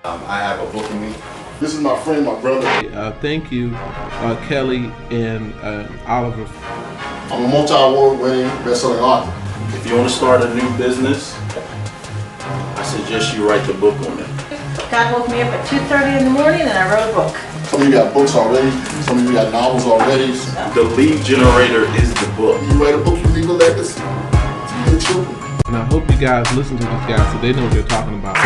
I have a book in me. This is my friend, my brother. Thank you, Kelly and Oliver. I'm a multi-award winning best-selling author. If you want to start a new business, I suggest you write the book on it. God woke me up at 2:30 in the morning and I wrote a book. Some of you got books already. Some of you got novels already. The lead generator is the book. You write a book, you leave a legacy to your children. And I hope you guys listen to these guys so they know what they're talking about.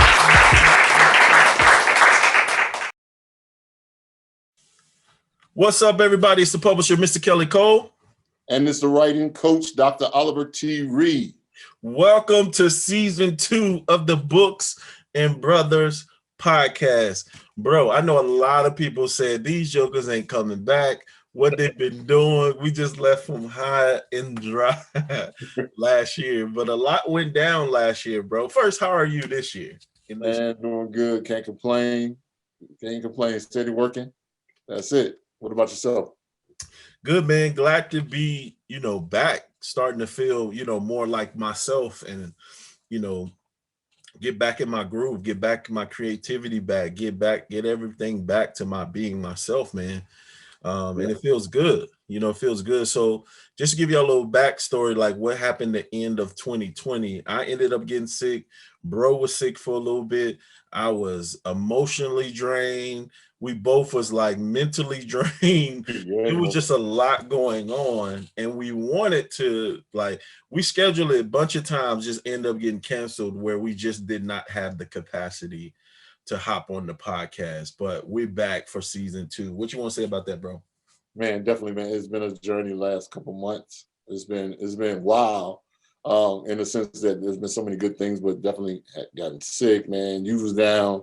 What's up, everybody? It's the publisher, Mr. Kelly Cole. And it's the writing coach, Dr. Oliver T. Reid. Welcome to season 2 of the Books-N-Brothas podcast. Bro, I know a lot of people said these jokers ain't coming back. What they've been doing, we just left them high and dry last year. But a lot went down last year, bro. First, how are you this year? Man, doing good. Can't complain. Can't complain. Steady working. That's it. What about yourself? Good, man. Glad to be, back, starting to feel, more like myself and, get back in my groove, get back my creativity back, get everything back to my being myself, man. And it feels good. It feels good. So just to give you a little backstory, like what happened at the end of 2020, I ended up getting sick. Bro was sick for a little bit. I was emotionally drained. We both was like mentally drained. It was just a lot going on. And we wanted to, we scheduled it a bunch of times, just end up getting canceled where we just did not have the capacity to hop on the podcast. But we're back for season 2. What you want to say about that, bro? Man, definitely, man. It's been a journey the last couple months. It's been wild. In the sense that there's been so many good things, but definitely had gotten sick, man. You was down.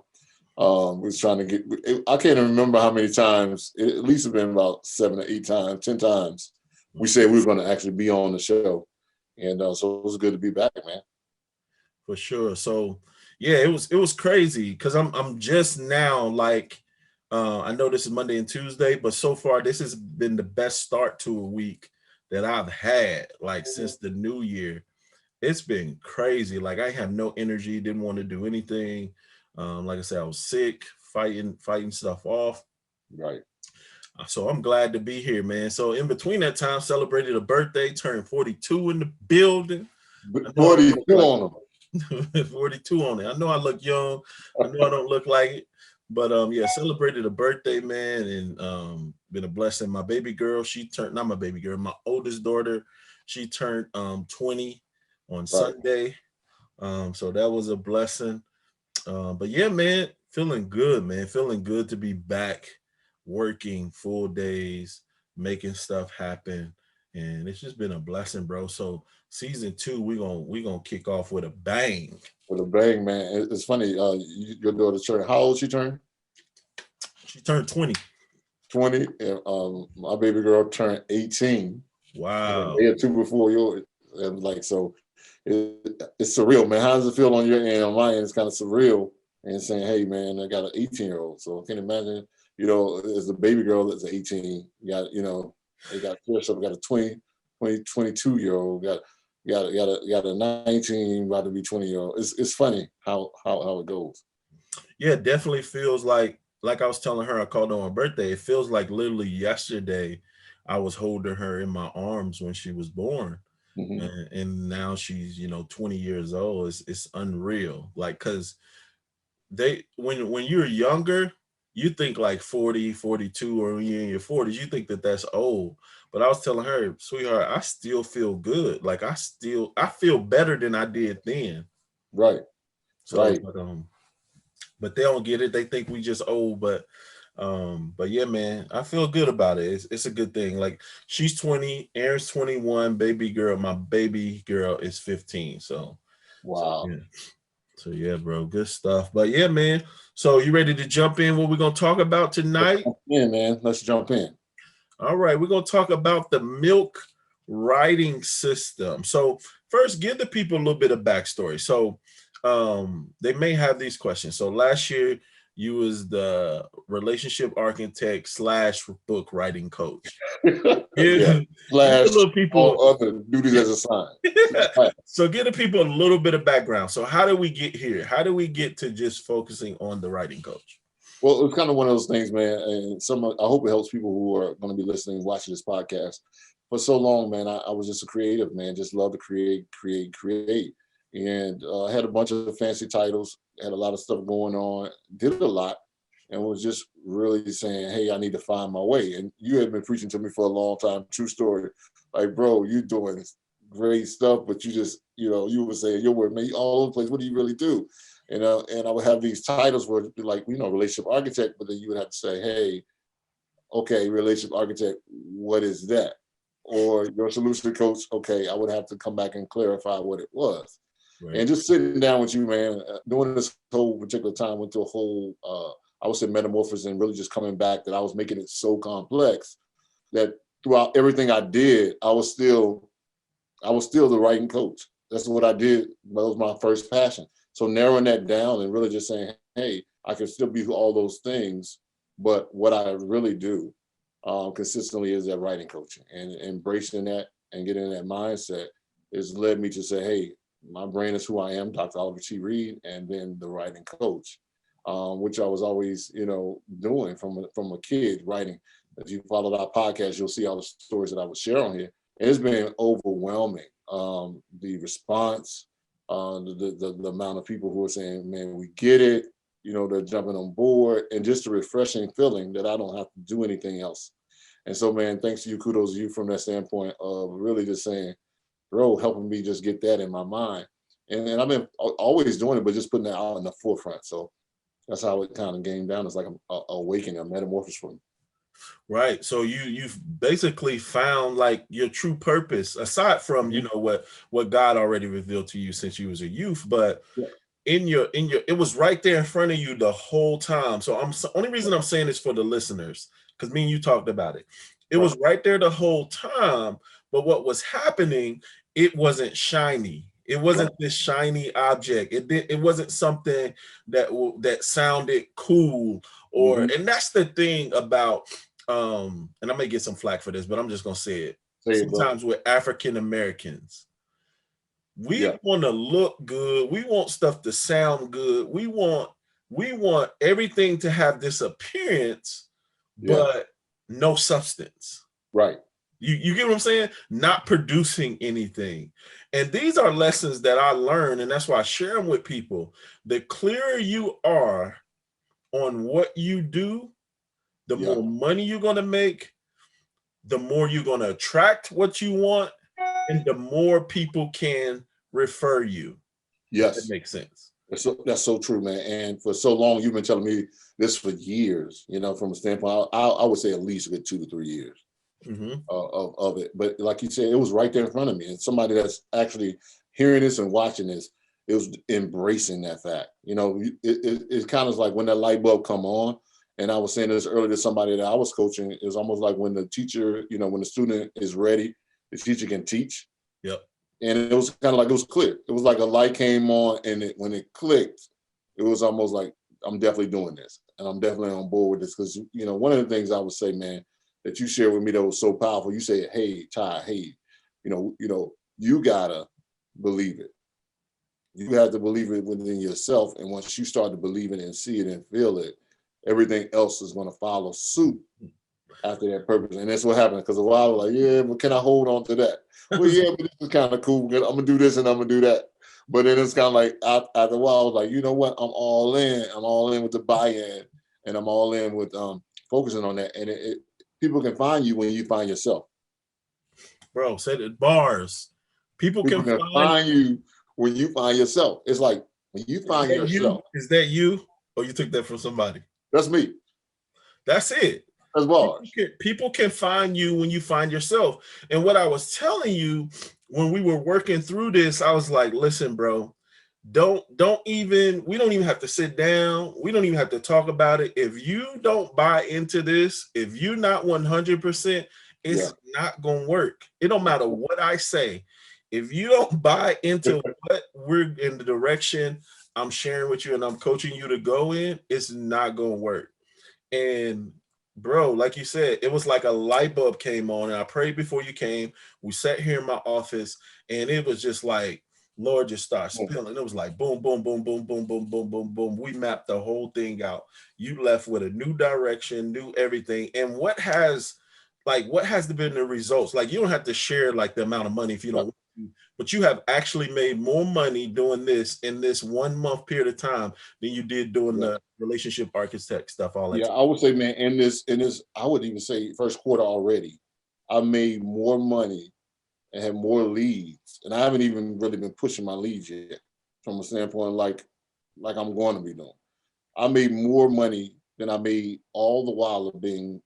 We was trying to get, I can't even remember how many times, at least it's been about 7 or 8 times, 10 times, we said we were going to actually be on the show. And so it was good to be back, man. For sure. So yeah, it was crazy because I'm just now I know this is Monday and Tuesday, but so far this has been the best start to a week that I've had since the new year. It's been crazy. I have no energy, didn't want to do anything. Like I said, I was sick, fighting stuff off. Right. So I'm glad to be here, man. So in between that time, celebrated a birthday, turned 42 in the building. 42 on them. 42 on it. I know I look young. I know I don't look like it. But celebrated a birthday, man, and been a blessing. My baby girl, not my baby girl, my oldest daughter, she turned 20 on Sunday. So that was a blessing. But yeah, man, feeling good, man. Feeling good to be back working full days, making stuff happen. And it's just been a blessing, bro. So season 2, we're gonna kick off with a bang. With a bang, man. It's funny. Your daughter turned, how old she turned? She turned 20. 20. And, my baby girl turned 18. Wow. A day or 2 before yours. And so it's surreal, man. How does it feel on your end? On my end, it's kind of surreal. And saying, hey, man, I got an 18-year-old. So I can imagine, as a baby girl that's 18, you got, they got first up, got a 22-year-old, got a 19, about to be 20-year-old. It's funny how it goes. Yeah, it definitely feels like I was telling her, I called her on her birthday. It feels like literally yesterday I was holding her in my arms when she was born. Mm-hmm. And now she's, 20 years old. It's unreal. Cause when you're younger, you think 40, 42, or when you're in your 40s, you think that that's old. But I was telling her, sweetheart, I still feel good. I feel better than I did then. Right. So, right. But they don't get it. They think we just old. But yeah, man, I feel good about it. It's a good thing. She's 20, Aaron's 21, my baby girl is 15. So, wow. So yeah, bro, good stuff. But yeah, man. So you ready to jump in? What we're gonna talk about tonight? Yeah, man. Let's jump in. All right, we're gonna talk about the M.I.L.K writing system. So first, give the people a little bit of backstory. So they may have these questions. So last year you was the relationship architect / book writing coach. Yeah. Give Slash the little people all other duties as assigned. so give the people a little bit of background. So how did we get here? How do we get to just focusing on the writing coach? Well, it's kind of one of those things, man. And I hope it helps people who are going to be listening, watching this podcast. For so long, man, I was just a creative, man. Just love to create. And I had a bunch of fancy titles, had a lot of stuff going on, did a lot, and was just really saying, hey, I need to find my way. And you had been preaching to me for a long time, true story. Like, bro, you doing great stuff, but you just, you were saying, your word, man, all over the place. What do you really do? And I would have these titles where it'd be like, relationship architect, but then you would have to say, hey, okay, relationship architect, what is that? Or your solution coach, okay, I would have to come back and clarify what it was. Right. And just sitting down with you, man, during this whole particular time, went through a whole, I would say metamorphosis, and really just coming back that I was making it so complex that throughout everything I did, I was still the writing coach. That's what I did. That was my first passion. So narrowing that down and really just saying, hey, I can still be all those things, but what I really do consistently is that writing coaching, and embracing that and getting in that mindset has led me to say, hey, my brain is who I am, Dr. Oliver T. Reid, and then the writing coach, which I was always, doing from a kid, writing. If you followed our podcast, you'll see all the stories that I would share on here. And it's been overwhelming. The response, the amount of people who are saying, man, we get it, they're jumping on board, and just a refreshing feeling that I don't have to do anything else. And so, man, thanks to you, kudos to you from that standpoint of really just saying, bro, helping me just get that in my mind. And I've been always doing it, but just putting that out in the forefront. So that's how it kind of came down. It's like a awakening, a metamorphosis for me. Right. So you've basically found like your true purpose, aside from, what God already revealed to you since you was a youth, but in your, it was right there in front of you the whole time. So only reason I'm saying this for the listeners, because me and you talked about it. It was right there the whole time. But what was happening, it wasn't shiny. It wasn't this shiny object. It wasn't something that sounded cool, or and that's the thing about and I may get some flack for this, but I'm just gonna say it. Sometimes with African Americans, we want to look good. We want stuff to sound good. We want everything to have this appearance, but no substance. Right. You get what I'm saying? Not producing anything. And these are lessons that I learned, and that's why I share them with people. The clearer you are on what you do, the more money you're going to make, the more you're going to attract what you want, and the more people can refer you. Yes. That makes sense. That's so true, man. And for so long, you've been telling me this for years, from a standpoint, I would say at least a good 2 to 3 years. Of it. But like you said, it was right there in front of me. And somebody that's actually hearing this and watching this, it was embracing that fact. It kind of like when that light bulb come on. And I was saying this earlier to somebody that I was coaching, it was almost like when the teacher, when the student is ready, the teacher can teach. Yep. And it was kind of like, it was clear. It was like a light came on, and when it clicked, it was almost like, I'm definitely doing this. And I'm definitely on board with this. Because, one of the things I would say, man, that you shared with me that was so powerful. You say, hey, Ty, hey, you gotta believe it. You have to believe it within yourself. And once you start to believe it and see it and feel it, everything else is going to follow suit after that purpose. And that's what happened. Because a while I was like, yeah, but can I hold on to that? Well, yeah, but this is kind of cool. I'm gonna do this and I'm gonna do that. But then it's kind of like after a while, I was like, you know what? I'm all in. I'm all in with the buy-in, and I'm all in with focusing on that. And people can find you when you find yourself. Bro, said it bars. People can find you when you find yourself. It's like when you find yourself. Is that you? Or you took that from somebody? That's me. That's it. That's bars. People can find you when you find yourself. And what I was telling you when we were working through this, I was like, listen, bro, we don't even have to sit down. We don't even have to talk about it. If you don't buy into this, if you're not 100%, it's not going to work. It don't matter what I say. If you don't buy into what we're in the direction I'm sharing with you and I'm coaching you to go in, it's not going to work. And bro, like you said, it was like a light bulb came on, and I prayed before you came. We sat here in my office, and it was just like, Lord, just start spilling. It was like boom, boom, boom, boom, boom, boom, boom, boom, boom. We mapped the whole thing out. You left with a new direction, new everything. And what has been the results? Like, you don't have to share like the amount of money if you don't want to, but you have actually made more money doing this in this 1 month period of time than you did doing the relationship architect stuff, all that. Yeah, I would say, man, in this, I would even say first quarter already, I made more money and had more leads. And I haven't even really been pushing my leads yet from a standpoint like I'm going to be doing. I made more money than I made all the while of being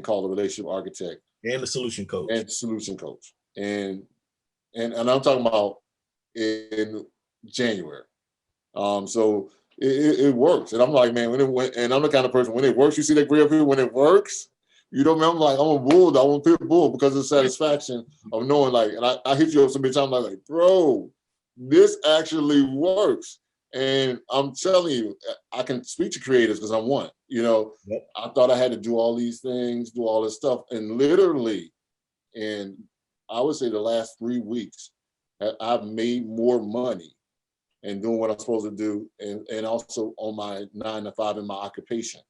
called a relationship architect And the solution coach. And I'm talking about in January. So it works. And I'm like, man, and I'm the kind of person, when it works, you see that gray up here, when it works, you know, man, I'm like, I'm a bull, I'm a pit bull, because of the satisfaction of knowing, like, and I hit you up so many times, like, bro, this actually works. And I'm telling you, I can speak to creators because I'm one, you know. I thought I had to do all these things, do all this stuff. And literally, and I would say the last 3 weeks, I've made more money and doing what I'm supposed to do, and also on my 9 to 5 in my occupation.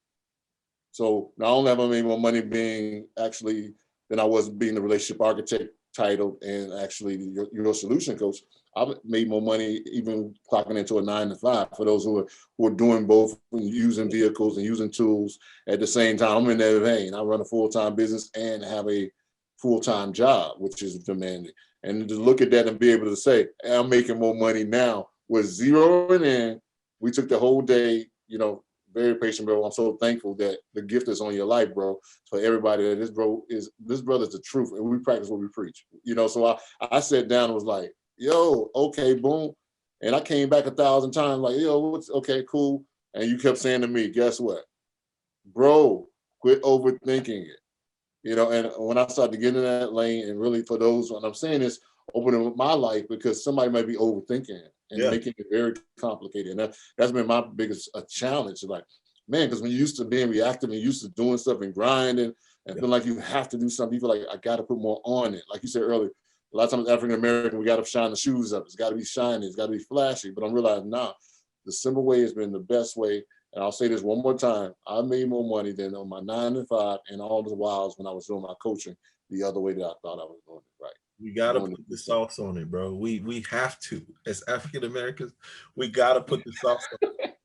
So not only have I made more money being actually than I was being the relationship architect title and actually your solution coach, I've made more money even clocking into a 9 to 5 for those who are doing both, using vehicles and using tools at the same time. I'm in that vein. I run a full-time business and have a full-time job, which is demanding. And to look at that and be able to say, hey, I'm making more money now with zeroing in. We took the whole day, you know, very patient, bro. I'm so thankful that the gift is on your life, bro. For everybody, that this brother's the truth, and we practice what we preach. You know, so I sat down and was like, yo, okay, boom. And I came back 1,000 times, like, yo, what's okay, cool. And you kept saying to me, guess what? Bro, quit overthinking it. You know, and when I started to get in that lane, and really for those, what I'm saying is opening my life, because somebody might be overthinking it and making it very complicated. And that's been my biggest challenge. Like, man, because when you're used to being reactive and used to doing stuff and grinding and feeling like you have to do something, you feel like I got to put more on it. Like you said earlier, a lot of times African American, we got to shine the shoes up. It's got to be shiny. It's got to be flashy. But I'm realizing now, the simple way has been the best way. And I'll say this one more time. I made more money than on my 9 to 5 and all the whiles when I was doing my coaching the other way that I thought I was doing it right. We gotta put the sauce on it, bro. We have to, as African Americans, we gotta put the sauce on it.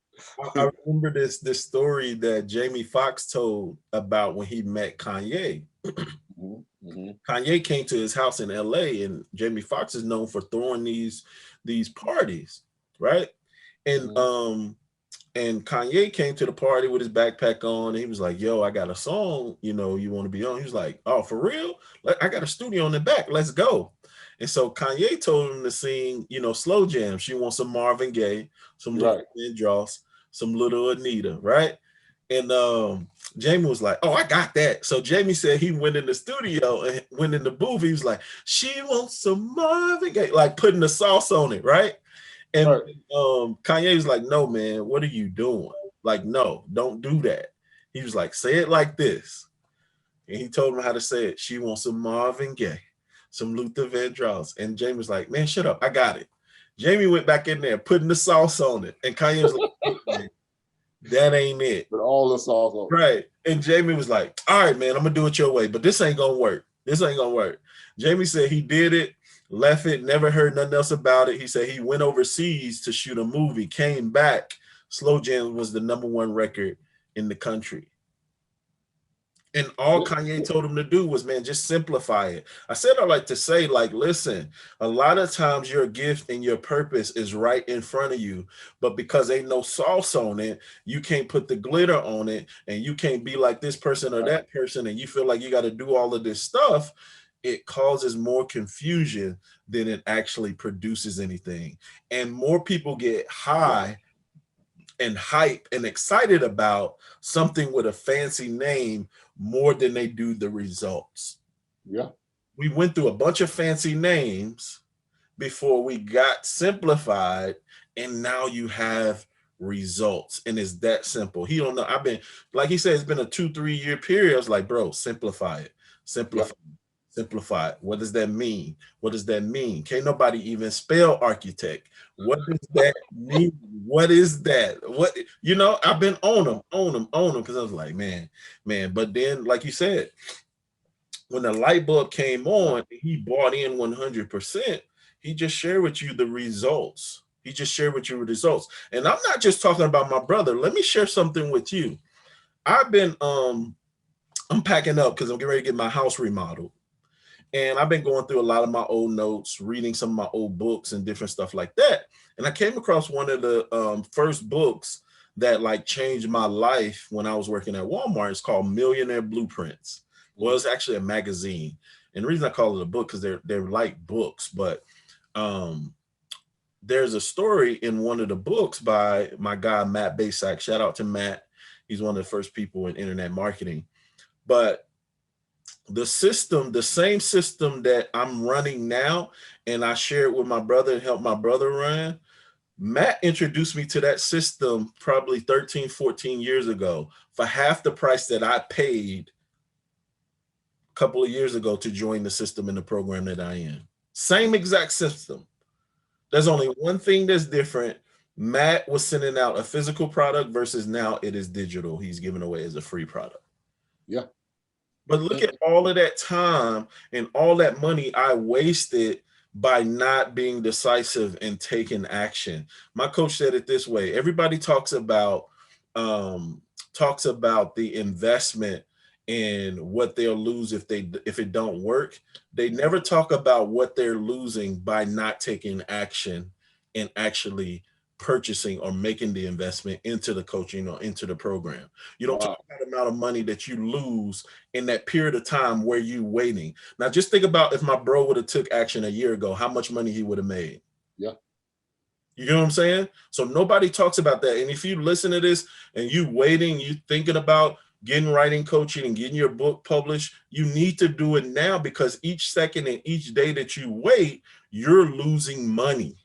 I remember this story that Jamie Foxx told about when he met Kanye. Kanye came to his house in LA, and Jamie Foxx is known for throwing these parties, right? And Kanye came to the party with his backpack on, and he was like, yo, I got a song, you know, you want to be on? He was like, oh, for real? I got a studio in the back. Let's go. And so Kanye told him to sing, you know, slow jam. She wants some Marvin Gaye, some Luther Vandross, some Little Anita, right? And Jamie was like, oh, I got that. So Jamie said he went in the studio and went in the booth. He was like, she wants some Marvin Gaye, like putting the sauce on it, right? And Kanye was like, no, man, what are you doing? Like, no, don't do that. He was like, say it like this. And he told him how to say it. She wants some Marvin Gaye, some Luther Vandross. And Jamie was like, man, shut up. I got it. Jamie went back in there, putting the sauce on it. And Kanye was like, man, that ain't it. But all the sauce on it. Right. And Jamie was like, all right, man, I'm going to do it your way. But this ain't going to work. This ain't going to work. Jamie said he did it. Left it, never heard nothing else about it. He said he went overseas to shoot a movie, came back. Slow Jam was the #1 record in the country. And all Kanye told him to do was, man, just simplify it. I said I like to say, like, listen, a lot of times your gift and your purpose is right in front of you, but because ain't no sauce on it, you can't put the glitter on it, and you can't be like this person or that person, and you feel like you got to do all of this stuff. It causes more confusion than it actually produces anything. And more people get high and hype and excited about something with a fancy name more than they do the results. Yeah. We went through a bunch of fancy names before we got simplified and now you have results, and it's that simple. He don't know. I've been, like he said, it's been a 2-3 year period. I was like, bro, simplify it, Yeah. simplify it. What does that mean? What does that mean? Can't nobody even spell architect. What does that mean? What is that? What, you know, I've been on them, because I was like, man. But then, like you said, when the light bulb came on, he bought in 100%. He just shared with you the results. He just shared with you the results. And I'm not just talking about my brother. Let me share something with you. I've been I'm packing up because I'm getting ready to get my house remodeled. And I've been going through a lot of my old notes, reading some of my old books and different stuff like that. And I came across one of the first books that like changed my life when I was working at Walmart. It's called Millionaire Blueprints. Well, it's actually a magazine. And the reason I call it a book, because they're like books, but there's a story in one of the books by my guy, Matt Basak. Shout out to Matt. He's one of the first people in internet marketing. But the system, the same system that I'm running now, and I share it with my brother and help my brother run, Matt introduced me to that system probably 13, 14 years ago for half the price that I paid a couple of years ago to join the system in the program that I am. Same exact system. There's only one thing that's different. Matt was sending out a physical product versus now it is digital. He's giving away as a free product. Yeah. But look at all of that time and all that money I wasted by not being decisive and taking action. My coach said it this way. Everybody talks about the investment and what they'll lose if it don't work. They never talk about what they're losing by not taking action and actually purchasing or making the investment into the coaching or into the program. You don't talk about the amount of money that you lose in that period of time where you waiting. Now just think about if my bro would have took action a year ago, how much money he would have made. Yeah. You know what I'm saying? So nobody talks about that. And if you listen to this and you waiting, you thinking about getting writing coaching and getting your book published, you need to do it now, because each second and each day that you wait, you're losing money.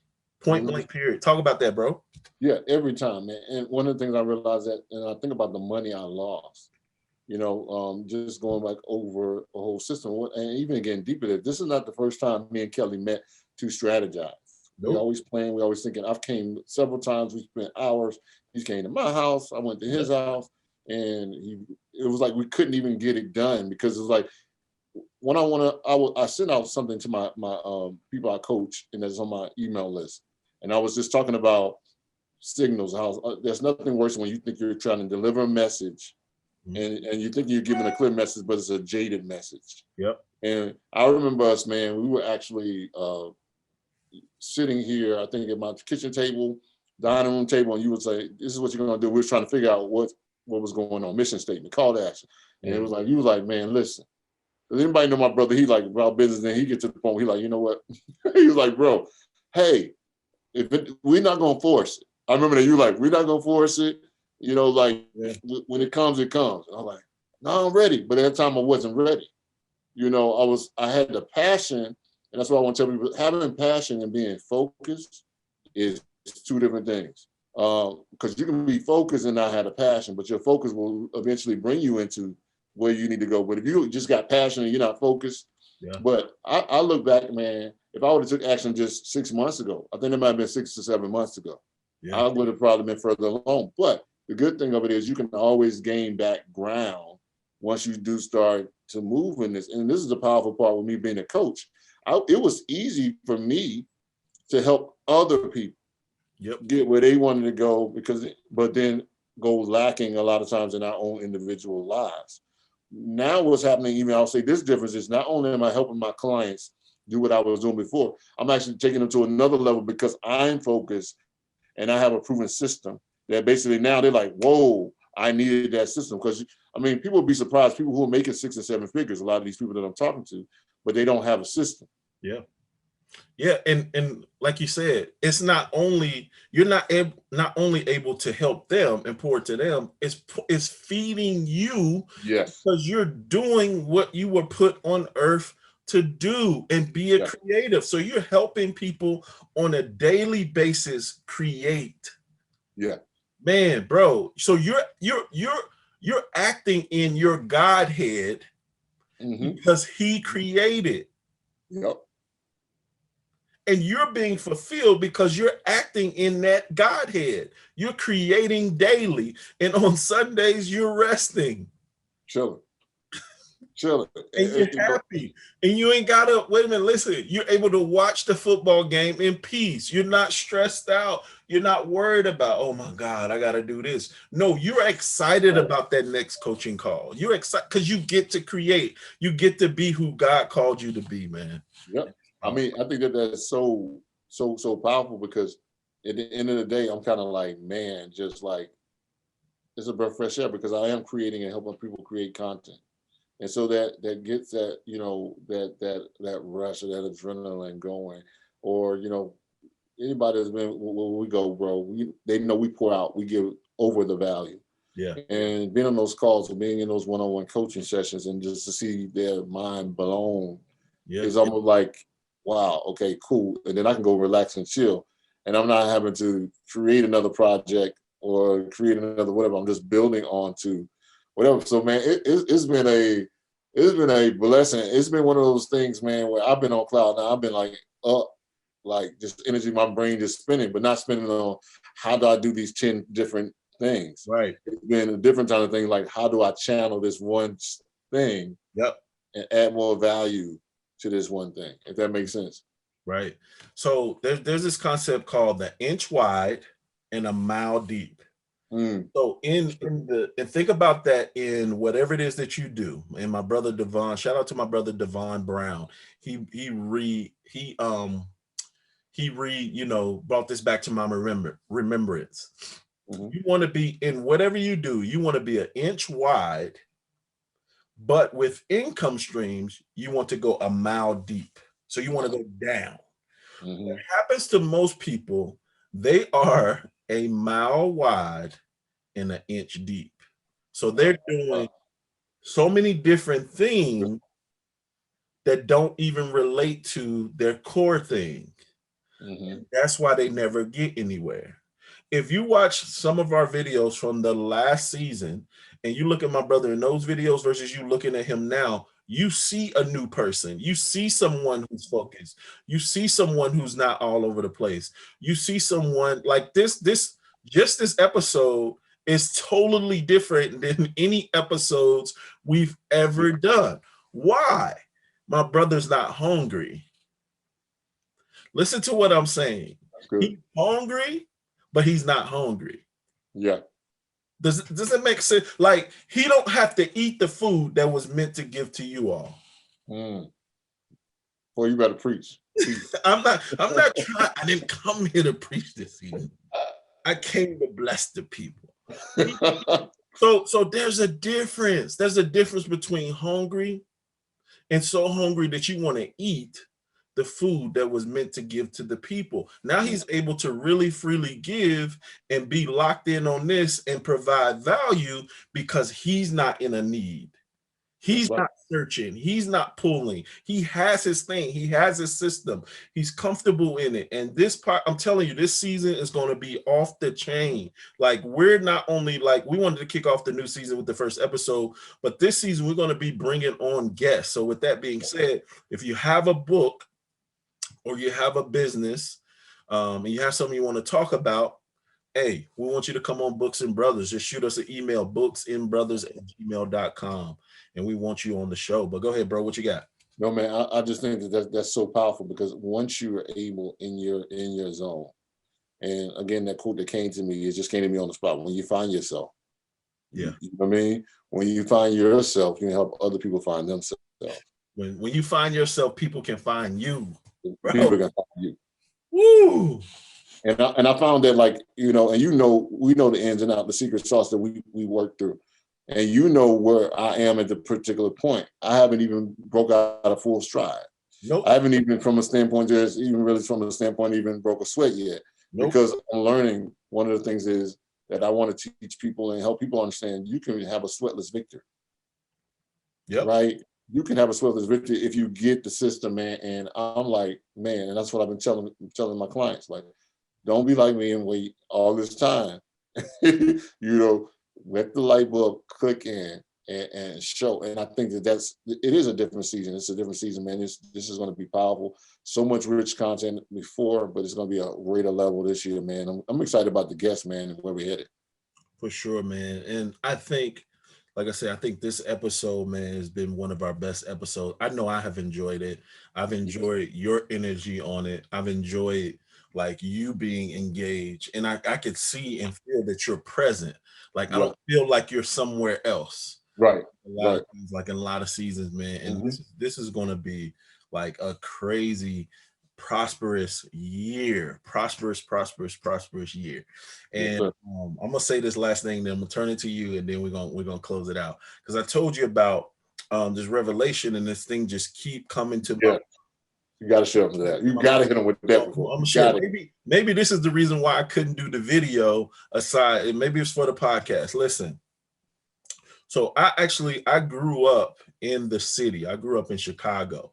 Point blank period. Talk about that, bro. Yeah, every time, man. And one of the things I realized that, and I think about the money I lost, you know, just going back over a whole system, and even getting deeper there. This is not the first time me and Kelly met to strategize. Nope. We always playing, we always thinking. I've came several times, we spent hours. He came to my house, I went to his house, and it was like we couldn't even get it done, because it was like, when I sent out something to my people I coach, and that's on my email list. And I was just talking about signals. How there's nothing worse when you think you're trying to deliver a message, and you think you're giving a clear message, but it's a jaded message. Yep. And I remember us, man, we were actually sitting here, I think at my kitchen table, dining room table, and you would say, this is what you're going to do. We were trying to figure out what was going on, mission statement, call to action. And it was like, you was like, man, listen, does anybody know my brother? He like about business, and he gets to the point where he like, you know what? He was like, bro, hey, we're not gonna force it. I remember that you like, we're not gonna force it. You know, like when it comes, it comes. And I'm like, no, I'm ready. But at that time, I wasn't ready. You know, I had the passion, and that's what I want to tell people. Having passion and being focused is two different things. Because you can be focused and not have a passion, but your focus will eventually bring you into where you need to go. But if you just got passion and you're not focused, but I look back, man, if I would have took action just 6 months ago, I think it might have been 6 to 7 months ago, I would have probably been further along. But the good thing of it is you can always gain back ground once you do start to move in this. And this is the powerful part with me being a coach. It was easy for me to help other people get where they wanted to go, but then go lacking a lot of times in our own individual lives. Now what's happening, even I'll say this difference is not only am I helping my clients do what I was doing before, I'm actually taking them to another level because I'm focused and I have a proven system that basically now they're like, whoa, I needed that system. Because I mean, people would be surprised, people who are making 6 and 7 figures, a lot of these people that I'm talking to, but they don't have a system. Yeah. Yeah, and like you said, it's not only you're not only able to help them and pour to them, it's feeding you, yes, because you're doing what you were put on earth to do and be a creative. So you're helping people on a daily basis create. Yeah. Man, bro. So you're acting in your Godhead because he created. Yep. And you're being fulfilled because you're acting in that Godhead. You're creating daily. And on Sundays, you're resting. Chilling. And you're happy. And you ain't got to, wait a minute, listen, you're able to watch the football game in peace. You're not stressed out. You're not worried about, oh my God, I got to do this. No, you're excited about that next coaching call. You're excited because you get to create. You get to be who God called you to be, man. Yep. I mean, I think that that's so powerful because at the end of the day, I'm kind of like, man, just like, it's a breath of fresh air because I am creating and helping people create content. And so that gets that, you know, that rush or that adrenaline going, or, you know, anybody that's been where we go, bro, they know we pour out, we give over the value. Yeah. And being on those calls or being in those one-on-one coaching sessions and just to see their mind blown is almost like, wow, okay, cool. And then I can go relax and chill. And I'm not having to create another project or create another whatever. I'm just building on to whatever. So man, it's been a blessing. It's been one of those things, man, where I've been on cloud now. I've been like up, like just energy, my brain just spinning, but not spinning on how do I do these 10 different things. Right. It's been a different kind of thing, like how do I channel this one thing and add more value to this one thing, if that makes sense. Right. So there's this concept called the inch wide and a mile deep. So and think about that in whatever it is that you do. And my brother Devon, shout out to my brother Devon Brown. He you know, brought this back to my remembrance. You want to be in whatever you do, you want to be an inch wide, but with income streams, you want to go a mile deep. So you want to go down. What happens to most people, they are a mile wide and an inch deep. So they're doing so many different things that don't even relate to their core thing. That's why they never get anywhere. If you watch some of our videos from the last season and you look at my brother in those videos versus you looking at him now, you see a new person. You see someone who's focused. You see someone who's not all over the place. You see someone like this episode is totally different than any episodes we've ever done. Why? My brother's not hungry. Listen to what I'm saying. He's hungry, but he's not hungry. Yeah. Does it make sense? Like, he don't have to eat the food that was meant to give to you all. Well, you better preach. I'm not trying. I didn't come here to preach this evening. I came to bless the people. So there's a difference. There's a difference between hungry and so hungry that you want to eat the food that was meant to give to the people. Now he's able to really freely give and be locked in on this and provide value because he's not in a need. He's not searching. He's not pulling. He has his thing. He has his system. He's comfortable in it. And this part, I'm telling you, this season is going to be off the chain. Like, we're not only like, we wanted to kick off the new season with the first episode, but this season we're going to be bringing on guests. So with that being said, if you have a book or you have a business and you have something you want to talk about, hey, we want you to come on Books-N-Brothas. Just shoot us an email, books-n-brothas@gmail.com. And we want you on the show. But go ahead, bro. What you got? No, man, I just think that's so powerful because once you are able in your zone, and again, that quote that came to me, it just came to me on the spot. When you find yourself, you know what I mean? When you find yourself, you can help other people find themselves. When you find yourself, people can find you. Bro. People can find you. Woo! And I found that, like, you know, and we know the ins and outs, the secret sauce that we work through. And you know where I am at the particular point. I haven't even broke out a full stride. Nope. I haven't even from a standpoint even broke a sweat yet. Nope. Because I'm learning, one of the things is that I want to teach people and help people understand you can have a sweatless victory. Yep. Right? You can have a swift as victory if you get the system, man. And I'm like, man, and that's what I've been telling my clients, like, don't be like me and wait all this time. You know, let the light bulb click in and show. And I think it is a different season. It's a different season, man. This is going to be powerful. So much rich content before, but it's going to be a greater level this year, man. I'm excited about the guests, man, and where we're headed. For sure, man. And I think, like I said, I think this episode, man, has been one of our best episodes. I know I have enjoyed it. I've enjoyed your energy on it. I've enjoyed like you being engaged. And I could see and feel that you're present. Like I don't feel like you're somewhere else. Right. A lot of things, like in a lot of seasons, man. And this is gonna be like a crazy prosperous year, prosperous year. And I'm gonna say this last thing, then I'm gonna turn it to you, and then we're gonna close it out, because I told you about this revelation, and this thing just keep coming to my. You got to show them that. You got to hit them with that before. I'm sure maybe this is the reason why I couldn't do the video aside, and maybe it's for the podcast. Listen, so I grew up in the city. I grew up in Chicago.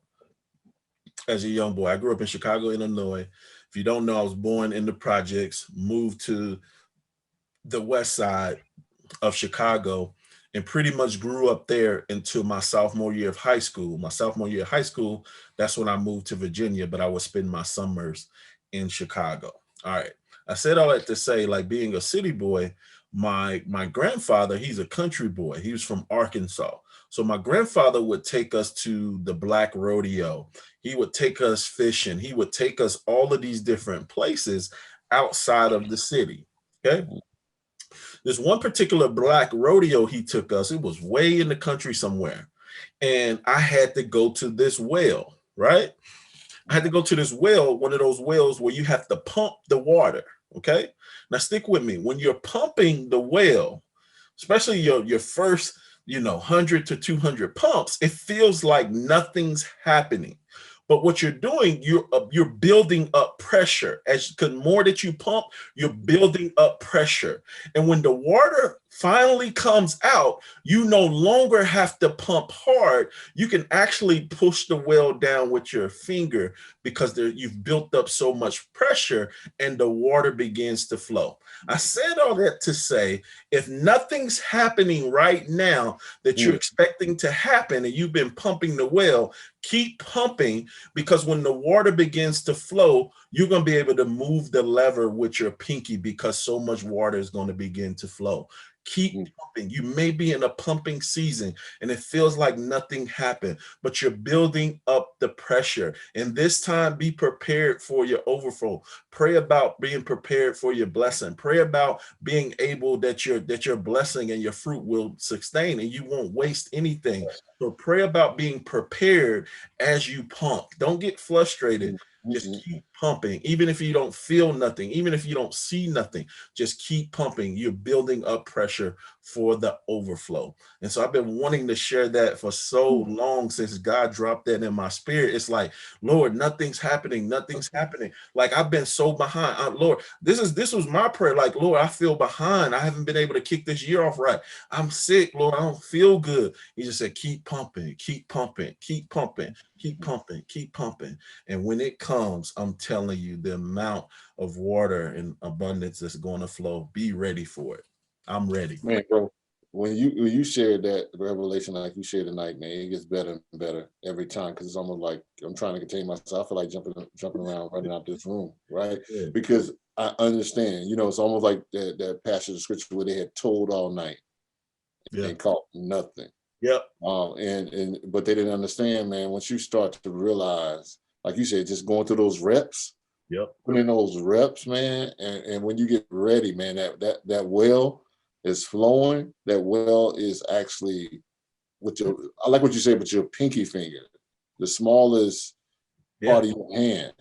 As a young boy, I grew up in Chicago, Illinois. If you don't know, I was born in the projects, moved to the west side of Chicago, and pretty much grew up there until my sophomore year of high school. My sophomore year of high school, that's when I moved to Virginia, but I would spend my summers in Chicago. All right. I said all that to say, like, being a city boy, my grandfather, he's a country boy. He was from Arkansas. So my grandfather would take us to the Black Rodeo. He would take us fishing. He would take us all of these different places outside of the city. Okay. There's one particular Black Rodeo he took us. It was way in the country somewhere. And I had to go to this well, right? I had to go to this well, one of those wells where you have to pump the water. Okay. Now stick with me. When you're pumping the well, especially your first 100 to 200 pumps, it feels like nothing's happening. But what you're doing, you're building up pressure. Because more that you pump, you're building up pressure. And when the water finally comes out, you no longer have to pump hard. You can actually push the well down with your finger, because you've built up so much pressure, and the water begins to flow. I said all that to say, if nothing's happening right now that you're expecting to happen, and you've been pumping the well, keep pumping, because when the water begins to flow, you're going to be able to move the lever with your pinky, because so much water is going to begin to flow. Keep pumping. You may be in a pumping season and it feels like nothing happened, but you're building up the pressure. And this time, be prepared for your overflow. Pray about being prepared for your blessing. Pray about being able that your blessing and your fruit will sustain and you won't waste anything. So pray about being prepared as you pump. Don't get frustrated. Just keep pumping. Even if you don't feel nothing, even if you don't see nothing, just keep pumping. You're building up pressure for the overflow. And so I've been wanting to share that for so long, since God dropped that in my spirit. It's like, Lord, nothing's happening. Nothing's happening. Like, I've been so behind. Lord, this was my prayer. Like, Lord, I feel behind. I haven't been able to kick this year off right. I'm sick, Lord. I don't feel good. He just said, keep pumping, keep pumping, keep pumping, keep pumping, keep pumping. And when it comes, I'm telling you, the amount of water and abundance that's going to flow, be ready for it. I'm ready. Man, bro, when you shared that revelation like you shared tonight, man, it gets better and better every time, because it's almost like I'm trying to contain myself. I feel like jumping around, running out this room, right? Yeah. Because I understand, it's almost like that passage of scripture where they had told all night and caught nothing. Yep. But they didn't understand, man. Once you start to realize, like you said, just going through those reps, putting in those reps, man, and when you get ready, man, that well is flowing. That well is actually I like what you said, but your pinky finger, the smallest part of your hand.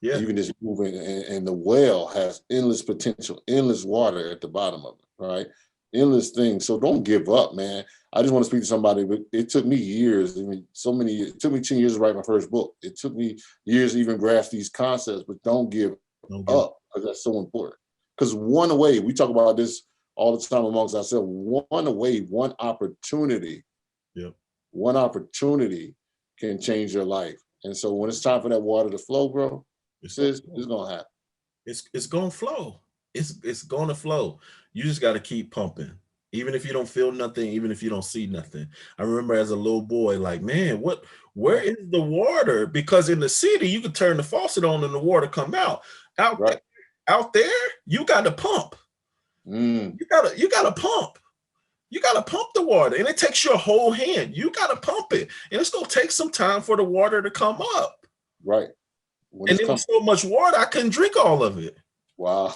Yeah, you can just move it, and the well has endless potential, endless water at the bottom of it, right? Endless things. So don't give up, man. I just want to speak to somebody, but it took me years. I mean, it took me 10 years to write my first book. It took me years to even grasp these concepts, but don't give up, because that's so important. Because one away, we talk about this all the time amongst ourselves, one away, one opportunity one opportunity can change your life. And so when it's time for that water to flow, bro, it's gonna happen. It's gonna flow. It's gonna flow. You just got to keep pumping, even if you don't feel nothing, even if you don't see nothing. I remember as a little boy, like, man, where is the water? Because in the city, you could turn the faucet on and the water come out. Out there, you got to pump. You gotta pump. You got to pump the water, and it takes your whole hand. You got to pump it, and it's going to take some time for the water to come up. Right. And it was so much water, I couldn't drink all of it. Wow.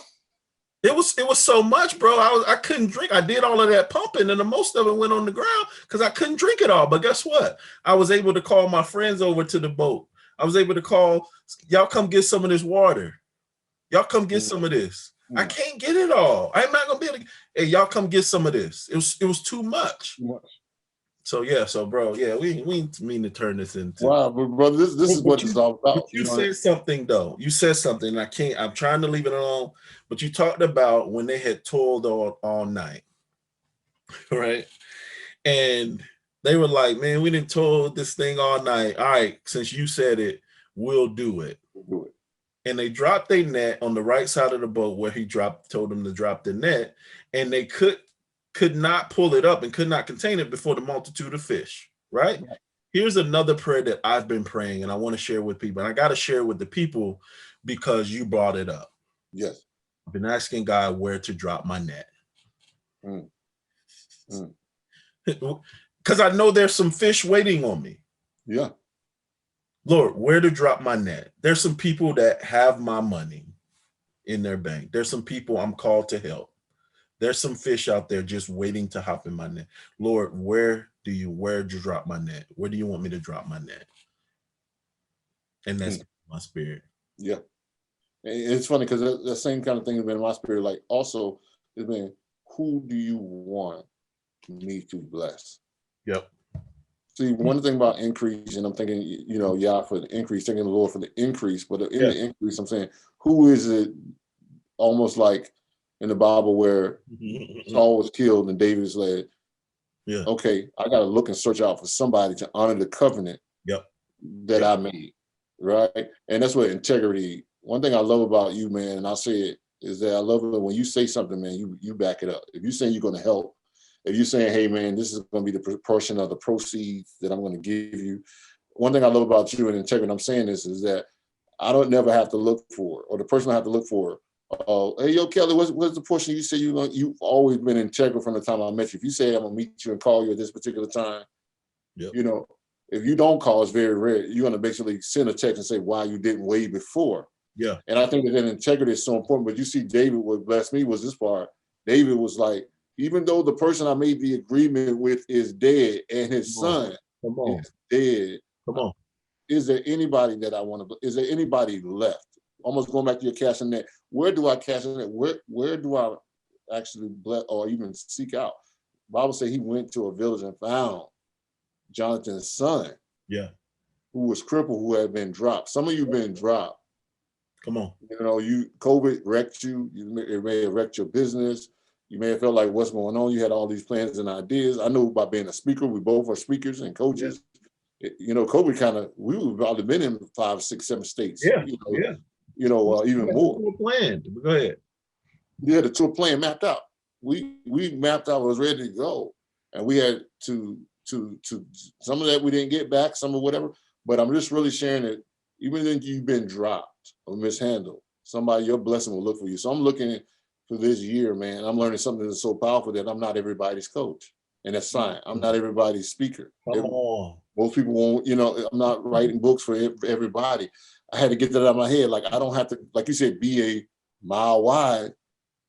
It was so much, bro. I couldn't drink. I did all of that pumping, and the most of it went on the ground because I couldn't drink it all. But guess what? I was able to call my friends over to the boat. I was able to call, y'all come get some of this water. Y'all come get some of this. I can't get it all. I'm not gonna be able to. Hey, y'all come get some of this. It was too much. So yeah, bro, yeah, we mean to turn this into. Wow, but brother, this is what it's all about. You said something though. You said something. I'm trying to leave it alone. But you talked about when they had toiled all night, right? And they were like, "Man, we didn't toil this thing all night. All right, since you said it, we'll do it." We'll do it. And they dropped their net on the right side of the boat where he told them to drop the net, and they could not pull it up and could not contain it before the multitude of fish, right? Here's another prayer that I've been praying, and I want to share with people. And I got to share with the people because you brought it up. Yes. I've been asking God where to drop my net. Because I know there's some fish waiting on me. Yeah. Lord, where to drop my net? There's some people that have my money in their bank. There's some people I'm called to help. There's some fish out there just waiting to hop in my net. Lord, where do you drop my net? Where do you want me to drop my net? And that's my spirit. Yeah. It's funny because the same kind of thing has been in my spirit. Like also, it's been, who do you want me to bless? Yep. See, one thing about increase, and I'm thinking, yeah, for the increase, thanking the Lord for the increase, but in the increase, I'm saying, who is it almost like in the Bible where Saul was killed and David is like, okay, I got to look and search out for somebody to honor the covenant that I made, right? And that's what integrity, one thing I love about you, man, and I'll say it, is that I love it when you say something, man, you back it up. If you're saying you're going to help, if you're saying, hey, man, this is going to be the portion of the proceeds that I'm going to give you. One thing I love about you and integrity, I'm saying this, is that I don't never have to look for, or the person I have to look for, hey, yo, Kelly, what's the portion you say you've always been integral from the time I met you. If you say I'm going to meet you and call you at this particular time, if you don't call, it's very rare. You're going to basically send a text and say why you didn't way before. Yeah. And I think that integrity is so important. But you see, David, what blessed me was this part. David was like, even though the person I made the agreement with is dead and his son is dead, is there anybody that I want to, is there anybody left? Almost going back to your cash in net. Where do I cash in net? Where do I actually bless or even seek out? The Bible says he went to a village and found Jonathan's son. Yeah. Who was crippled, who had been dropped. Some of you been dropped. Come on. COVID wrecked you. It may have wrecked your business. You may have felt like what's going on. You had all these plans and ideas. I know about being a speaker. We both are speakers and coaches. Yeah. COVID we would probably been in 5, 6, 7 states. Yeah. Even more. Planned. Go ahead. Yeah, the tour plan mapped out. We mapped out, was ready to go. And we had to some of that we didn't get back, some of whatever. But I'm just really sharing it. Even if you've been dropped or mishandled, your blessing will look for you. So I'm looking for this year, man. I'm learning something that's so powerful that I'm not everybody's coach. And that's fine. I'm not everybody's speaker. Come on. Most people won't, I'm not writing books for everybody. I had to get that out of my head. Like, I don't have to, like you said, be a mile wide.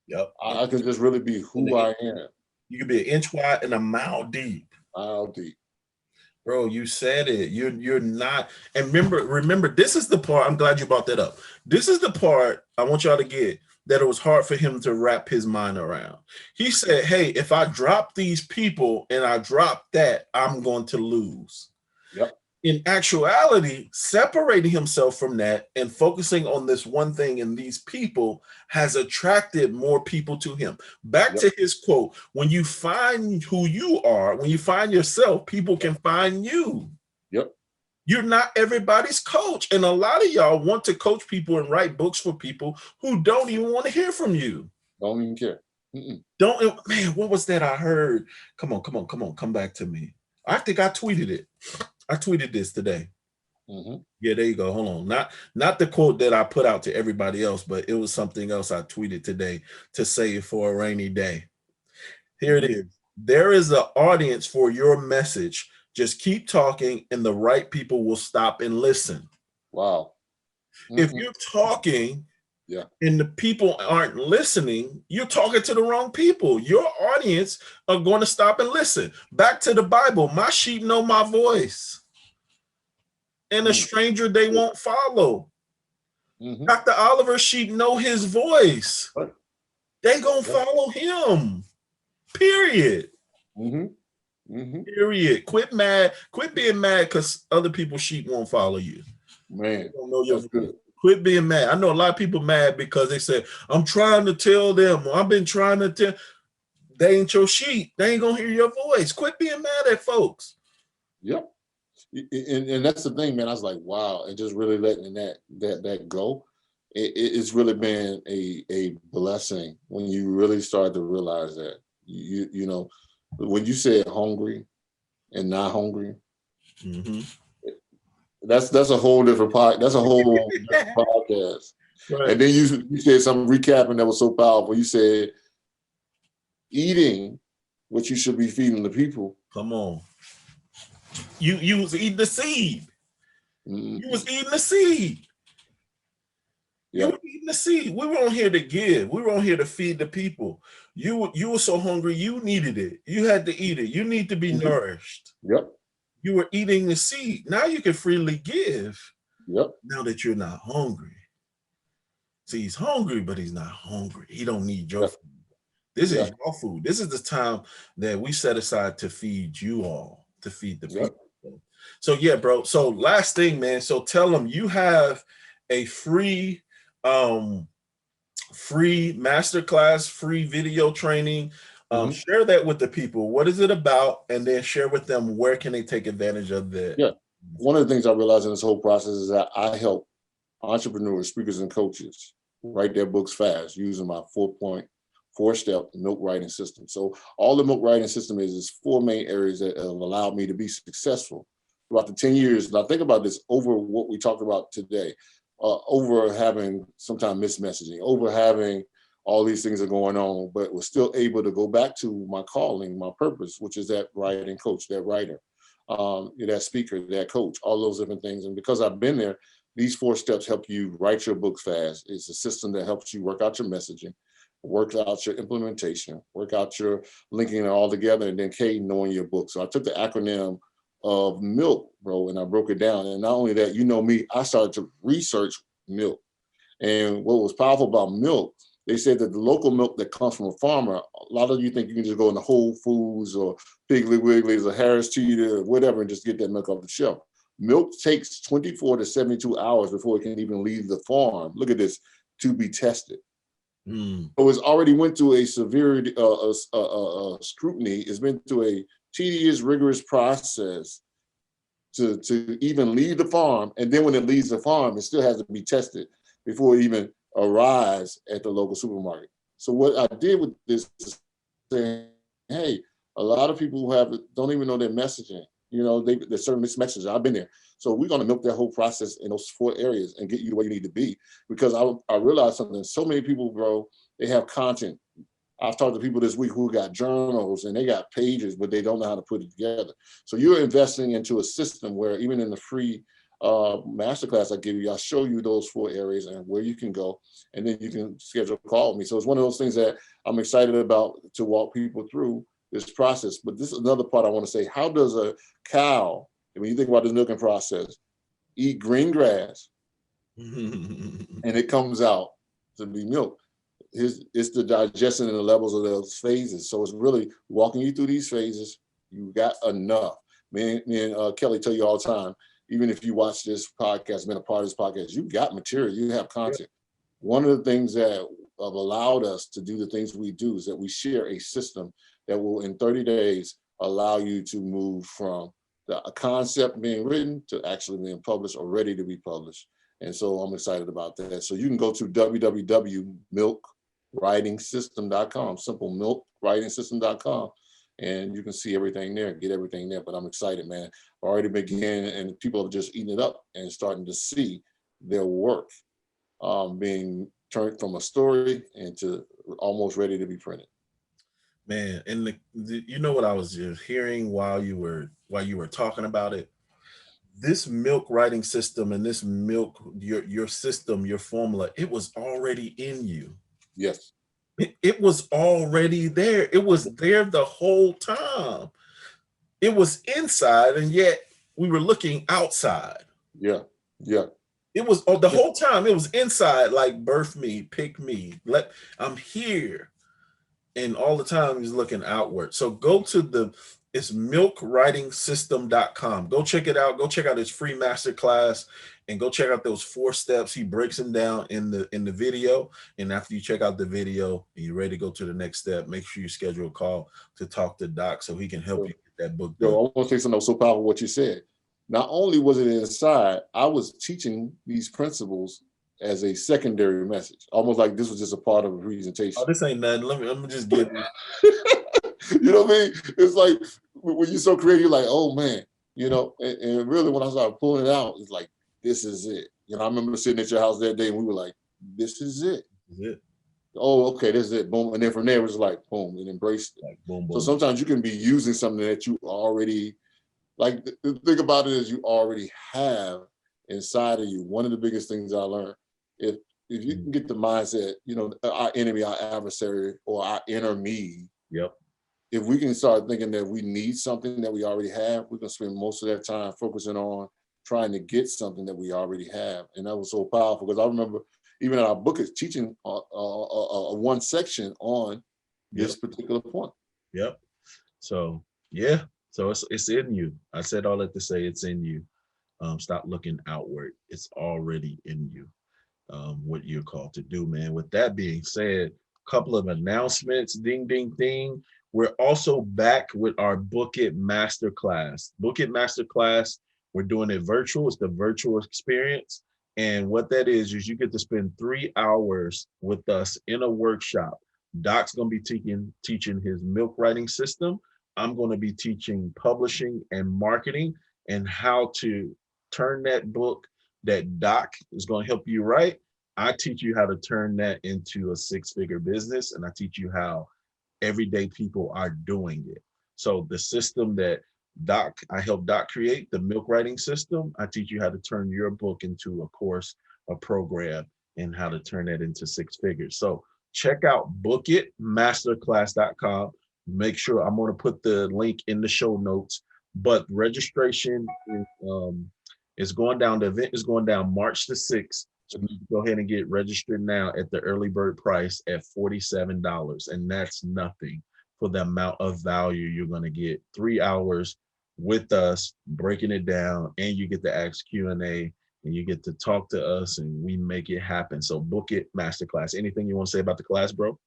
Yep. I can just really be who I am. You can be an inch wide and a mile deep. Mile deep. Bro, you said it. You're not. And remember, this is the part, I'm glad you brought that up. This is the part I want y'all to get, that it was hard for him to wrap his mind around. He said, hey, if I drop these people and I drop that, I'm going to lose. Yep. in actuality, separating himself from that and focusing on this one thing and these people has attracted more people to him. Back to his quote, when you find who you are, when you find yourself, people can find you. Yep. You're not everybody's coach. And a lot of y'all want to coach people and write books for people who don't even want to hear from you. Don't even care. Don't, man, what was that I heard? Come on, come back to me. I think I tweeted it. I tweeted this today. Yeah, there you go. Hold on. Not the quote that I put out to everybody else, but it was something else I tweeted today to say it for a rainy day. Here it is. There is an audience for your message. Just keep talking and the right people will stop and listen. Wow. If you're talking and the people aren't listening, you're talking to the wrong people. Your audience are going to stop and listen. Back to the Bible. My sheep know my voice. And a stranger they won't follow. Dr. Oliver's sheep know his voice. They gonna follow him. Period. Period. Quit being mad because other people's sheep won't follow you. Man, don't know your good. Quit being mad. I know a lot of people mad because they said, I'm trying to tell them, I've been trying to tell. They ain't your sheep. They ain't gonna hear your voice. Quit being mad at folks. Yep. And that's the thing, man. I was like, wow, and just really letting that go. It's really been a blessing when you really start to realize that. You know, when you said hungry and not hungry, that's a whole different that's a whole different podcast. Right. And then you said something recapping that was so powerful. You said eating what you should be feeding the people. Come on. You was eating the seed. You was eating the seed. You were eating the seed. We were on here to give. We were on here to feed the people. You were so hungry, you needed it. You had to eat it. You need to be nourished. Yep. You were eating the seed. Now you can freely give. Yep. Now that you're not hungry. See, he's hungry, but he's not hungry. He don't need your food. This is your food. This is the time that we set aside to feed you all, to feed the people. So yeah, bro. So last thing, man. So tell them you have a free masterclass, free video training. Share that with the people. What is it about? And then share with them where can they take advantage of that. Yeah. One of the things I realized in this whole process is that I help entrepreneurs, speakers, and coaches write their books fast using my 4-step M.I.L.K writing system. So all the M.I.L.K writing system is 4 main areas that have allowed me to be successful throughout the 10 years. And I think about this over what we talked about today, over having sometimes mismessaging, over having all these things are going on, but was still able to go back to my calling, my purpose, which is that writing coach, that writer, that speaker, that coach, all those different things. And because I've been there, these 4 steps help you write your books fast. It's a system that helps you work out your messaging, work out your implementation, work out your linking it all together, and then K, knowing your book. So I took the acronym of M.I.L.K, bro, and I broke it down. And not only that, you know me, I started to research M.I.L.K. And what was powerful about M.I.L.K, they said that the local milk that comes from a farmer, a lot of you think you can just go into Whole Foods or Piggly Wiggly's or Harris Teeter or whatever and just get that milk off the shelf. Milk takes 24 to 72 hours before it can even leave the farm. Look at this, to be tested. So it's already went through a severe scrutiny. It's been through a tedious, rigorous process to even leave the farm. And then when it leaves the farm, it still has to be tested before it even arrives at the local supermarket. So what I did with this is saying, hey, a lot of people who don't even know their messaging. You know, there's certain mismessages. I've been there. So we're going to milk that whole process in those 4 areas and get you to where you need to be. Because I realized something. So many people, bro, they have content. I've talked to people this week who got journals and they got pages, but they don't know how to put it together. So you're investing into a system where even in the free masterclass I give you, I'll show you those 4 areas and where you can go. And then you can schedule a call with me. So it's one of those things that I'm excited about to walk people through this process. But this is another part I want to say. How does a cow, when you think about the milking process, eat green grass and it comes out to be milk? It's the digestion and the levels of those phases. So it's really walking you through these phases. You got enough. Me and Kelly tell you all the time, even if you watch this podcast, been a part of this podcast, you got material, you have content. One of the things that have allowed us to do the things we do is that we share a system that will, in 30 days, allow you to move from a concept being written to actually being published or ready to be published. And so I'm excited about that. So you can go to www.milkwritingsystem.com, simple milkwritingsystem.com, and you can see everything there, get everything there. But I'm excited, man. I already began, and people have just eaten it up and starting to see their work being turned from a story into almost ready to be printed. Man, and you know what I was just hearing while you were talking about it? This M.I.L.K writing system and this M.I.L.K, your system, your formula, it was already in you. Yes. It was already there. It was there the whole time. It was inside, and yet we were looking outside. Yeah. Yeah. It was the whole time. It was inside, like birth me, pick me. I'm here. And all the time he's looking outward. So go to it's milkwritingsystem.com. Go check it out. Go check out his free masterclass and go check out those 4 steps. He breaks them down in the video. And after you check out the video and you're ready to go to the next step, make sure you schedule a call to talk to Doc so he can help you get that book done. I want to say something so powerful what you said. Not only was it inside, I was teaching these principles as a secondary message, almost like this was just a part of a presentation. Oh, this ain't nothing. Let me just give you. You know what I mean? It's like when you're so creative, you're like, oh man, you know. And really, when I started pulling it out, it's like, this is it. You know, I remember sitting at your house that day, and we were like, this is it. This is it. Oh, okay, this is it. Boom, and then from there it was like, boom, and embraced it. Like, boom, boom. So sometimes you can be using something that you already, like the thing about it is you already have inside of you. One of the biggest things I learned, if you can get the mindset, you know, our enemy, our adversary, or our inner me. Yep. If we can start thinking that we need something that we already have, we can spend most of that time focusing on trying to get something that we already have. And that was so powerful because I remember even in our book is teaching one section on this particular point. Yep. So yeah. So it's in you. I said all that to say it's in you. Stop looking outward. It's already in you. What you're called to do, man. With that being said, a couple of announcements. Ding, ding, ding. We're also back with our Book It Masterclass. Book It Masterclass, we're doing it virtual. It's the virtual experience. And what that is you get to spend 3 hours with us in a workshop. Doc's going to be teaching his M.I.L.K writing system. I'm going to be teaching publishing and marketing and how to turn that book that Doc is going to help you write. I teach you how to turn that into a 6-figure business, and I teach you how everyday people are doing it. So the system that I helped Doc create, the M.I.L.K writing system, I teach you how to turn your book into a course, a program, and how to turn that into 6 figures. So check out bookitmasterclass.com. Make sure I'm going to put the link in the show notes, but registration is going down. The event is going down March the 6th. So you can go ahead and get registered now at the early bird price at $47. And that's nothing for the amount of value you're going to get. 3 hours with us, breaking it down, and you get to ask Q&A, and you get to talk to us, and we make it happen. So Book It Masterclass. Anything you want to say about the class, bro?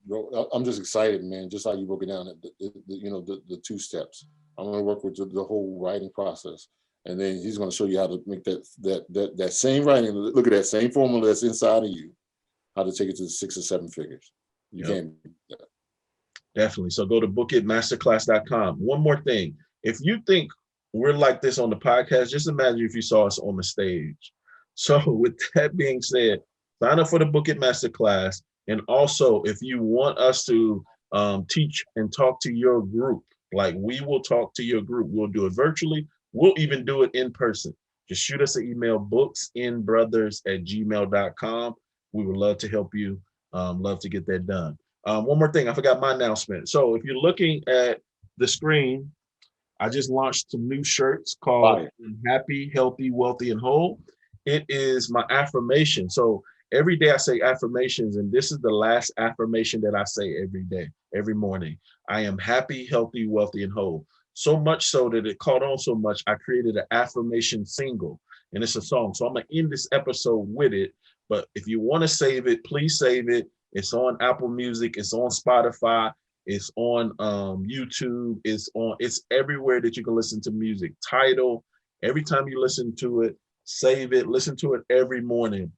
Bro, I'm just excited, man. Just how you broke it down, the 2 steps. I'm going to work with the whole writing process. And then he's going to show you how to make that same writing, look at that same formula that's inside of you, how to take it to 6 or 7 figures. You can't do that. Definitely. So go to bookitmasterclass.com. One more thing. If you think we're like this on the podcast, just imagine if you saw us on the stage. So with that being said, sign up for the Book It Masterclass. And also, if you want us to teach and talk to your group, like we will talk to your group, we'll do it virtually. We'll even do it in person. Just shoot us an email, books-n-brothas@gmail.com. We would love to help you. Love to get that done. One more thing, I forgot my announcement. So if you're looking at the screen, I just launched some new shirts called Happy, Healthy, Wealthy, and Whole. It is my affirmation. So every day I say affirmations, and this is the last affirmation that I say every day, every morning. I am happy, healthy, wealthy, and whole. So much so that it caught on so much, I created an affirmation single, and it's a song. So I'm gonna end this episode with it. But if you want to save it, please save it. It's on Apple Music. It's on Spotify. It's on YouTube. It's everywhere that you can listen to music. Tidal. Every time you listen to it, save it. Listen to it every morning,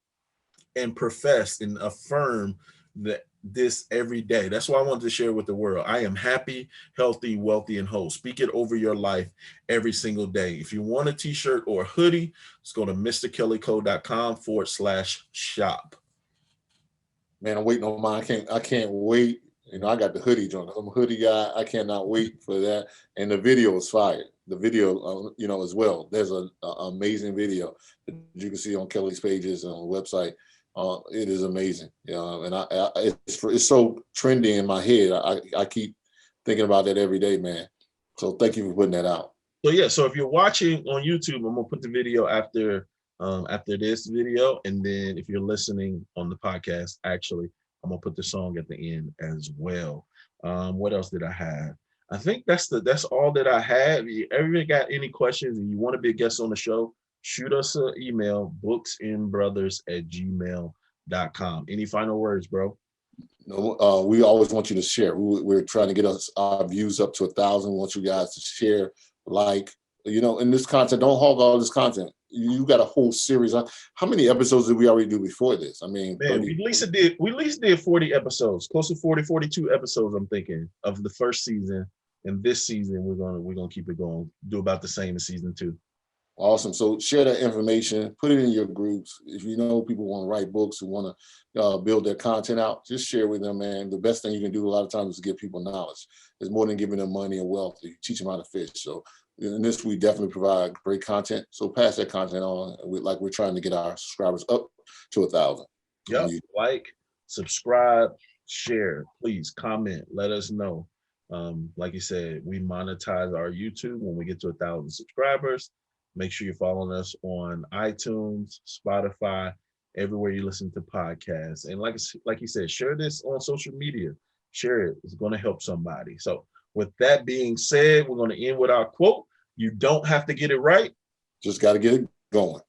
and profess and affirm that this every day. That's why I wanted to share with the world. I am happy, healthy, wealthy, and whole. Speak it over your life every single day. If you want a t-shirt or a hoodie, just go to mrkellyco.com/shop. Man, I'm waiting on mine. I can't wait. You know, I got the hoodie joint. I'm a hoodie guy. I cannot wait for that. And the video is fire. The video, you know, as well. There's an amazing video that you can see on Kelly's pages and on the website. It is amazing. And it's so trendy in my head. I keep thinking about that every day, man. So thank you for putting that out. So yeah, so if you're watching on YouTube, I'm gonna put the video after this video, and then if you're listening on the podcast, actually, I'm gonna put the song at the end as well. What else did I have? I think that's all that I have. If you ever got any questions and you want to be a guest on the show, shoot us an email, books-n-brothas@gmail.com. Any final words, bro? No, we always want you to share. We're trying to get our views up to 1,000. We want you guys to share, like, you know, in this content. Don't hog all this content. You got a whole series. How many episodes did we already do before this? I mean, man, we at least did 40 episodes, close to 40, 42 episodes, I'm thinking, of the first season. And this season, we're gonna keep it going. Do about the same in season 2. Awesome. So share that information, put it in your groups. If you know people want to write books, who want to build their content out, just share with them, man. The best thing you can do a lot of times is give people knowledge. It's more than giving them money and wealth. You teach them how to fish. So in this, we definitely provide great content. So pass that content on. Like we're trying to get our subscribers up to 1,000. Yep. Like, subscribe, share, please comment, let us know. Like you said, we monetize our YouTube when we get to 1,000 subscribers. Make sure you're following us on iTunes, Spotify, everywhere you listen to podcasts. And like you said, share this on social media. Share it. It's going to help somebody. So with that being said, we're going to end with our quote. You don't have to get it right. Just got to get it going.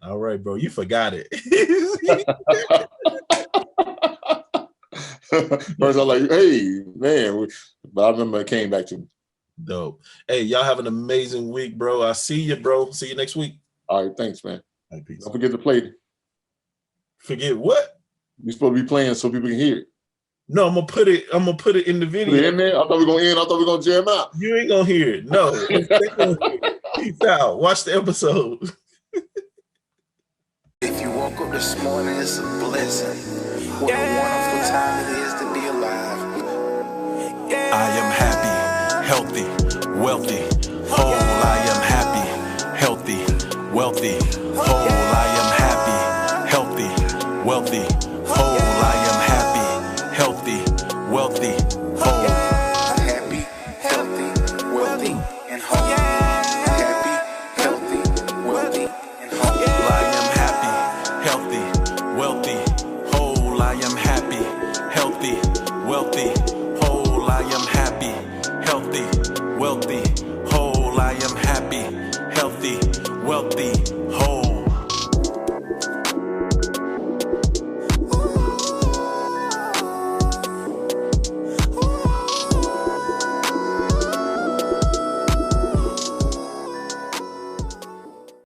All right, bro. You forgot it. First, I'm like, hey, man. But I remember it came back to me. Dope. Hey, y'all have an amazing week, bro. I see you, bro. See you next week. All right, thanks, man. All right, peace. Don't forget to play. Forget what? You're supposed to be playing so people can hear it. No, I'm gonna put it in the video. Put it in there? I thought we were gonna end. I thought we were gonna jam out. You ain't gonna hear it. No. Peace out. Watch the episode. If you woke up this morning, it's a blessing. What a wonderful time it is to be alive. I am happy, healthy, wealthy, whole. I am happy, healthy, wealthy, whole. I am happy, healthy, wealthy, whole. I am happy, healthy, wealthy, whole. Happy, healthy, wealthy, and whole. Happy, healthy, wealthy, and whole. I am happy, healthy, wealthy, whole. I am happy, healthy, wealthy, whole. I am happy, healthy, wealthy, whole. I am happy, healthy, wealthy, whole.